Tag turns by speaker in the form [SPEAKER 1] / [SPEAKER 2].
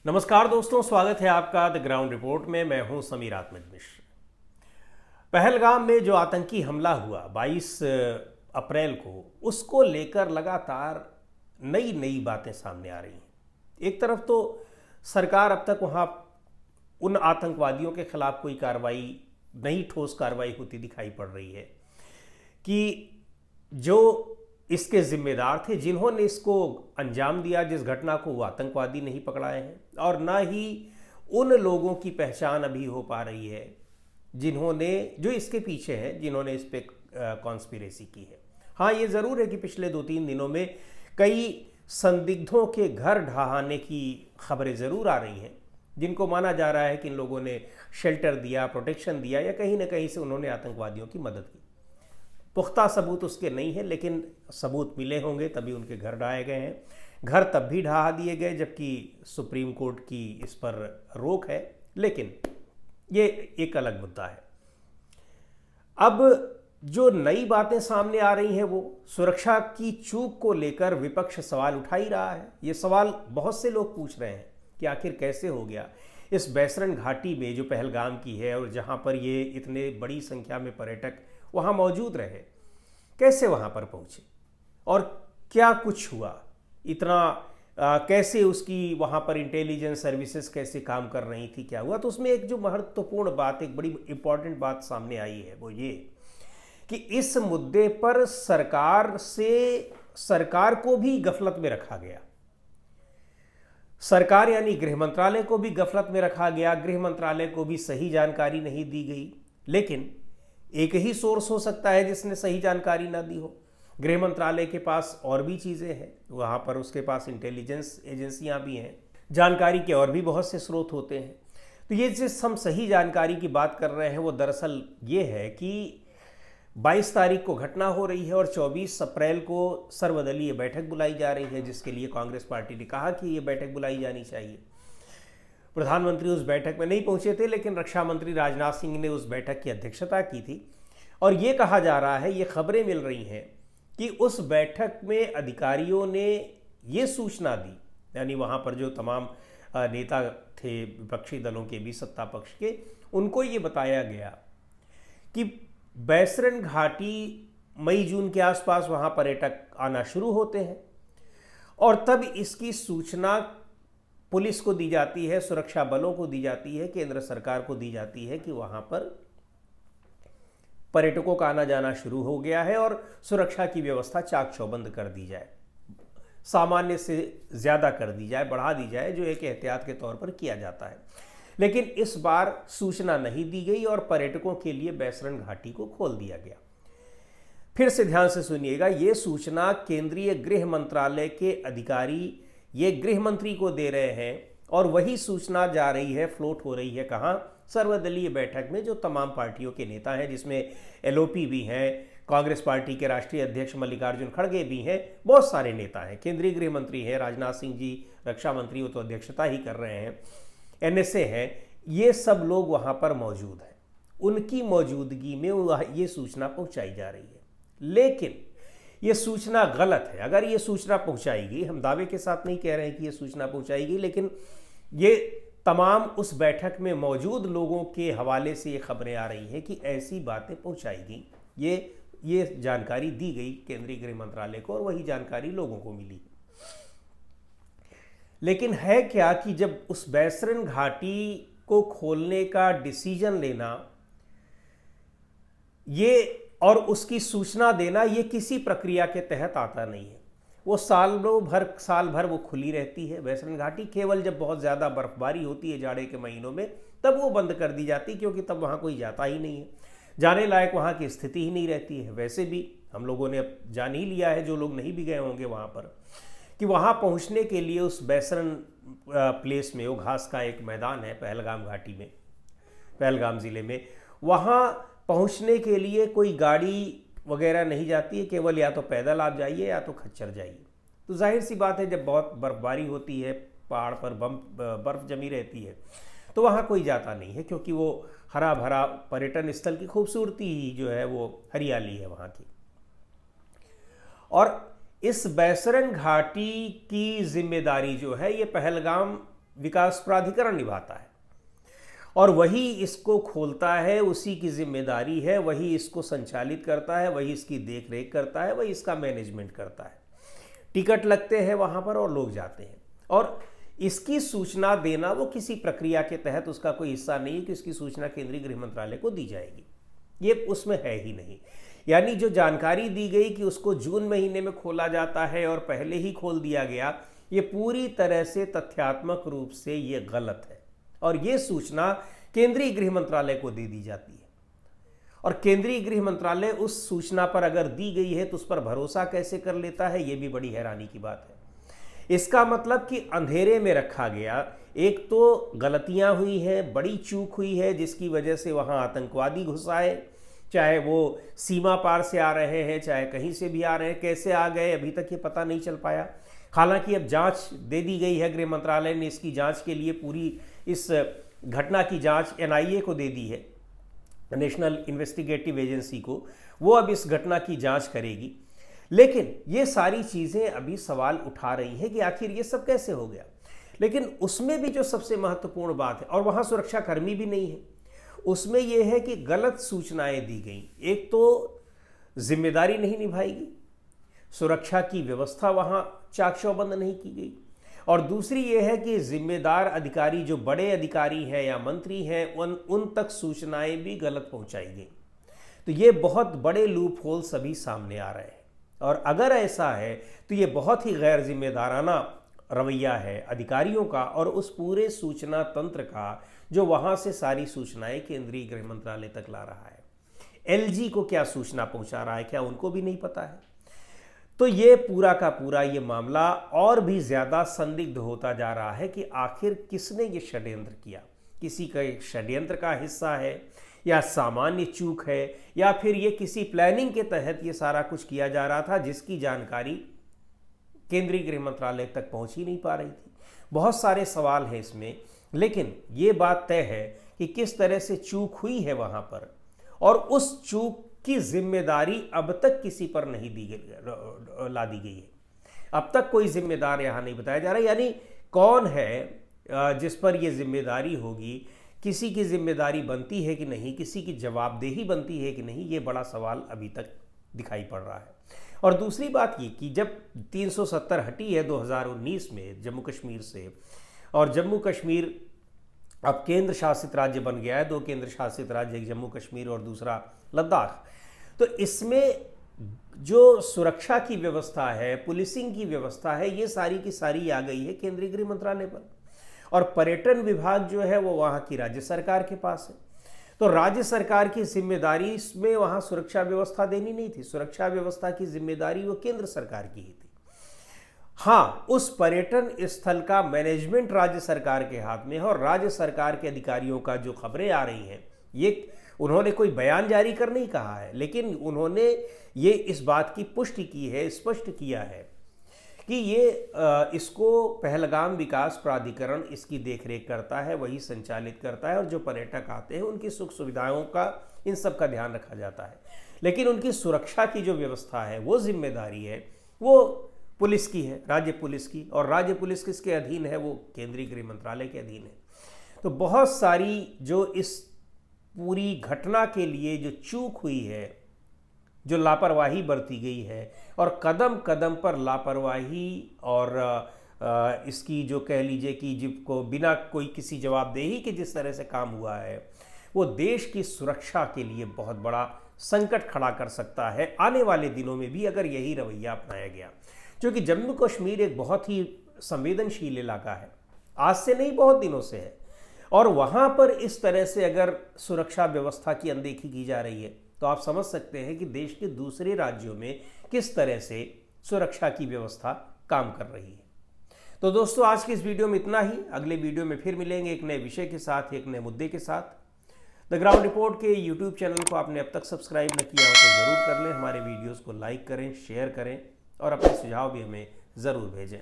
[SPEAKER 1] नमस्कार दोस्तों, स्वागत है आपका द ग्राउंड रिपोर्ट में। मैं हूं समीर आत्मिक मिश्र। पहलगाम में जो आतंकी हमला हुआ 22 अप्रैल को, उसको लेकर लगातार नई नई बातें सामने आ रही हैं। एक तरफ तो सरकार अब तक वहां उन आतंकवादियों के खिलाफ कोई कार्रवाई, नई ठोस कार्रवाई होती दिखाई पड़ रही है कि जो इसके जिम्मेदार थे, जिन्होंने इसको अंजाम दिया, जिस घटना को, वो आतंकवादी नहीं पकड़ाए हैं और ना ही उन लोगों की पहचान अभी हो पा रही है जो इसके पीछे हैं, जिन्होंने इस पे कॉन्स्पिरेसी की है। हाँ, ये ज़रूर है कि पिछले 2-3 दिनों में कई संदिग्धों के घर ढहाने की खबरें ज़रूर आ रही हैं, जिनको माना जा रहा है कि इन लोगों ने शेल्टर दिया, प्रोटेक्शन दिया या कहीं ना कहीं से उन्होंने आतंकवादियों की मदद की। पुख्ता सबूत उसके नहीं है, लेकिन सबूत मिले होंगे तभी उनके घर ढहाए गए हैं। घर तब भी ढहा दिए गए जबकि सुप्रीम कोर्ट की इस पर रोक है, लेकिन ये एक अलग मुद्दा है। अब जो नई बातें सामने आ रही हैं, वो सुरक्षा की चूक को लेकर विपक्ष सवाल उठा ही रहा है। ये सवाल बहुत से लोग पूछ रहे हैं कि आखिर कैसे हो गया इस बैसरन घाटी में, जो पहलगाम की है और जहां पर ये इतने बड़ी संख्या में पर्यटक वहां मौजूद रहे, कैसे वहां पर पहुंचे और क्या कुछ हुआ, इतना कैसे उसकी वहां पर इंटेलिजेंस सर्विसेज कैसे काम कर रही थी, क्या हुआ। तो उसमें एक जो महत्वपूर्ण बात, एक बड़ी इंपॉर्टेंट बात सामने आई है, वो ये कि इस मुद्दे पर सरकार को भी गफलत में रखा गया। सरकार यानी गृह मंत्रालय को भी गफलत में रखा गया। गृह मंत्रालय को भी सही जानकारी नहीं दी गई, लेकिन एक ही सोर्स हो सकता है जिसने सही जानकारी ना दी हो। गृह मंत्रालय के पास और भी चीज़ें हैं, वहाँ पर उसके पास इंटेलिजेंस एजेंसियाँ भी हैं, जानकारी के और भी बहुत से स्रोत होते हैं। तो ये जिस हम सही जानकारी की बात कर रहे हैं, वो दरअसल ये है कि 22 तारीख को घटना हो रही है और 24 अप्रैल को सर्वदलीय बैठक बुलाई जा रही है, जिसके लिए कांग्रेस पार्टी ने कहा कि ये बैठक बुलाई जानी चाहिए। प्रधानमंत्री उस बैठक में नहीं पहुंचे थे, लेकिन रक्षा मंत्री राजनाथ सिंह ने उस बैठक की अध्यक्षता की थी। और ये कहा जा रहा है, ये खबरें मिल रही हैं कि उस बैठक में अधिकारियों ने ये सूचना दी, यानी वहाँ पर जो तमाम नेता थे विपक्षी दलों के भी, सत्ता पक्ष के, उनको ये बताया गया कि बैसरन घाटी मई-जून के आसपास वहाँ पर्यटक आना शुरू होते हैं और तब इसकी सूचना पुलिस को दी जाती है, सुरक्षा बलों को दी जाती है, केंद्र सरकार को दी जाती है कि वहां पर पर्यटकों का आना जाना शुरू हो गया है और सुरक्षा की व्यवस्था चाक चौबंद कर दी जाए, सामान्य से ज़्यादा कर दी जाए, बढ़ा दी जाए, जो एक एहतियात के तौर पर किया जाता है। लेकिन इस बार सूचना नहीं दी गई और पर्यटकों के लिए बैसरन घाटी को खोल दिया गया। फिर से ध्यान से सुनिएगा, ये सूचना केंद्रीय गृह मंत्रालय के अधिकारी ये गृह मंत्री को दे रहे हैं और वही सूचना जा रही है, फ्लोट हो रही है कहाँ? सर्वदलीय बैठक में, जो तमाम पार्टियों के नेता हैं, जिसमें एलओपी भी हैं, कांग्रेस पार्टी के राष्ट्रीय अध्यक्ष मल्लिकार्जुन खड़गे भी हैं, बहुत सारे नेता हैं, केंद्रीय गृह मंत्री हैं, राजनाथ सिंह जी रक्षा मंत्री, वो तो अध्यक्षता ही कर रहे हैं, एनएसए हैं, ये सब लोग वहाँ पर मौजूद हैं। उनकी मौजूदगी में ये सूचना पहुँचाई जा रही है। लेकिन ये सूचना गलत है। अगर ये सूचना पहुंचाएगी, हम दावे के साथ नहीं कह रहे हैं कि ये सूचना पहुंचाएगी, लेकिन ये तमाम उस बैठक में मौजूद लोगों के हवाले से ये खबरें आ रही हैं कि ऐसी बातें पहुंचाएगी। ये जानकारी दी गई केंद्रीय गृह मंत्रालय को और वही जानकारी लोगों को मिली। लेकिन है क्या कि जब उस बैसरन घाटी को खोलने का डिसीजन लेना ये और उसकी सूचना देना, ये किसी प्रक्रिया के तहत आता नहीं है। वो साल भर वो खुली रहती है बैसरन घाटी। केवल जब बहुत ज़्यादा बर्फबारी होती है जाड़े के महीनों में, तब वो बंद कर दी जाती, क्योंकि तब वहाँ कोई जाता ही नहीं है, जाने लायक वहाँ की स्थिति ही नहीं रहती है। वैसे भी हम लोगों ने अब जान ही लिया है, जो लोग नहीं भी गए होंगे वहाँ पर, कि वहाँ पहुँचने के लिए उस बैसरन प्लेस में, वो घास का एक मैदान है पहलगाम घाटी में, पहलगाम ज़िले में, वहाँ पहुंचने के लिए कोई गाड़ी वगैरह नहीं जाती है, केवल या तो पैदल आप जाइए या तो खच्चर जाइए। तो जाहिर सी बात है, जब बहुत बर्फबारी होती है, पहाड़ पर बर्फ़ जमी रहती है, तो वहाँ कोई जाता नहीं है, क्योंकि वो हरा भरा पर्यटन स्थल की खूबसूरती ही जो है वो हरियाली है वहाँ की। और इस बैसरन घाटी की जिम्मेदारी जो है, ये पहलगाम विकास प्राधिकरण निभाता है और वही इसको खोलता है, उसी की जिम्मेदारी है, वही इसको संचालित करता है, वही इसकी देख रेख करता है, वही इसका मैनेजमेंट करता है। टिकट लगते हैं वहाँ पर और लोग जाते हैं और इसकी सूचना देना वो किसी प्रक्रिया के तहत उसका कोई हिस्सा नहीं है कि इसकी सूचना केंद्रीय गृह मंत्रालय को दी जाएगी, ये उसमें है ही नहीं। यानी जो जानकारी दी गई कि उसको जून महीने में खोला जाता है और पहले ही खोल दिया गया, ये पूरी तरह से तथ्यात्मक रूप से ये गलत है और ये सूचना केंद्रीय गृह मंत्रालय को दे दी जाती है। और केंद्रीय गृह मंत्रालय उस सूचना पर अगर दी गई है तो उस पर भरोसा कैसे कर लेता है, ये भी बड़ी हैरानी की बात है। इसका मतलब कि अंधेरे में रखा गया, एक तो गलतियां हुई हैं, बड़ी चूक हुई है जिसकी वजह से वहां आतंकवादी घुस आए, चाहे वो सीमा पार से आ रहे हैं चाहे कहीं से भी आ रहे हैं, कैसे आ गए अभी तक ये पता नहीं चल पाया। हालांकि अब जांच दे दी गई है, गृह मंत्रालय ने इसकी जांच के लिए पूरी इस घटना की जांच NIA को दे दी है, नेशनल इन्वेस्टिगेटिव एजेंसी को, वो अब इस घटना की जांच करेगी। लेकिन ये सारी चीज़ें अभी सवाल उठा रही हैं कि आखिर ये सब कैसे हो गया। लेकिन उसमें भी जो सबसे महत्वपूर्ण बात है, और वहाँ सुरक्षाकर्मी भी नहीं है, उसमें यह है कि गलत सूचनाएं दी गई। एक तो जिम्मेदारी नहीं निभाएगी, सुरक्षा की व्यवस्था वहाँ चाक चौबंद नहीं की गई, और दूसरी ये है कि जिम्मेदार अधिकारी जो बड़े अधिकारी हैं या मंत्री हैं उन तक सूचनाएं भी गलत पहुंचाई गई। तो ये बहुत बड़े लूप होल सभी सामने आ रहे हैं और अगर ऐसा है तो ये बहुत ही गैर जिम्मेदाराना रवैया है अधिकारियों का और उस पूरे सूचना तंत्र का जो वहाँ से सारी सूचनाएं केंद्रीय गृह मंत्रालय तक ला रहा है। LG को क्या सूचना पहुँचा रहा है, क्या उनको भी नहीं पता है? तो ये पूरा का पूरा ये मामला और भी ज़्यादा संदिग्ध होता जा रहा है कि आखिर किसने ये षड्यंत्र किया। किसी का षड्यंत्र का हिस्सा है या सामान्य चूक है या फिर ये किसी प्लानिंग के तहत ये सारा कुछ किया जा रहा था जिसकी जानकारी केंद्रीय गृह मंत्रालय तक पहुंच ही नहीं पा रही थी। बहुत सारे सवाल हैं इसमें, लेकिन ये बात तय है कि किस तरह से चूक हुई है वहाँ पर और उस चूक की जिम्मेदारी अब तक किसी पर नहीं ला दी गई है। अब तक कोई जिम्मेदार यहाँ नहीं बताया जा रहा, यानी कौन है जिस पर यह जिम्मेदारी होगी, किसी की जिम्मेदारी बनती है कि नहीं, किसी की जवाबदेही बनती है कि नहीं, ये बड़ा सवाल अभी तक दिखाई पड़ रहा है। और दूसरी बात ये कि जब 370 हटी है 2019 में जम्मू कश्मीर से और जम्मू कश्मीर अब केंद्र शासित राज्य बन गया है, 2 केंद्र शासित राज्य, एक जम्मू कश्मीर और दूसरा लद्दाख, तो इसमें जो सुरक्षा की व्यवस्था है, पुलिसिंग की व्यवस्था है, ये सारी की सारी आ गई है केंद्रीय गृह मंत्रालय पर और पर्यटन विभाग जो है वो वहाँ की राज्य सरकार के पास है। तो राज्य सरकार की जिम्मेदारी इसमें वहाँ सुरक्षा व्यवस्था देनी नहीं थी, सुरक्षा व्यवस्था की जिम्मेदारी वो केंद्र सरकार की ही थी। हाँ, उस पर्यटन स्थल का मैनेजमेंट राज्य सरकार के हाथ में है और राज्य सरकार के अधिकारियों का जो खबरें आ रही हैं, ये उन्होंने कोई बयान जारी कर नहीं कहा है, लेकिन उन्होंने ये इस बात की पुष्टि की है, स्पष्ट किया है कि ये इसको पहलगाम विकास प्राधिकरण इसकी देखरेख करता है, वही संचालित करता है और जो पर्यटक आते हैं उनकी सुख सुविधाओं का, इन सब का ध्यान रखा जाता है। लेकिन उनकी सुरक्षा की जो व्यवस्था है, वो जिम्मेदारी है, वो पुलिस की है, राज्य पुलिस की, और राज्य पुलिस किसके अधीन है? वो केंद्रीय गृह मंत्रालय के अधीन है। तो बहुत सारी जो इस पूरी घटना के लिए जो चूक हुई है, जो लापरवाही बरती गई है और कदम कदम पर लापरवाही और इसकी जो कह लीजिए कि जिसको बिना कोई किसी जवाबदेही के जिस तरह से काम हुआ है, वो देश की सुरक्षा के लिए बहुत बड़ा संकट खड़ा कर सकता है आने वाले दिनों में भी अगर यही रवैया अपनाया गया। क्योंकि जम्मू कश्मीर एक बहुत ही संवेदनशील इलाका है, आज से नहीं बहुत दिनों से है, और वहाँ पर इस तरह से अगर सुरक्षा व्यवस्था की अनदेखी की जा रही है तो आप समझ सकते हैं कि देश के दूसरे राज्यों में किस तरह से सुरक्षा की व्यवस्था काम कर रही है। तो दोस्तों, आज की इस वीडियो में इतना ही। अगले वीडियो में फिर मिलेंगे एक नए विषय के साथ, एक नए मुद्दे के साथ। द ग्राउंड रिपोर्ट के यूट्यूब चैनल को आपने अब तक सब्सक्राइब न किया हो तो ज़रूर कर लें। हमारे वीडियोज़ को लाइक करें, शेयर करें और अपने सुझाव भी हमें ज़रूर भेजें।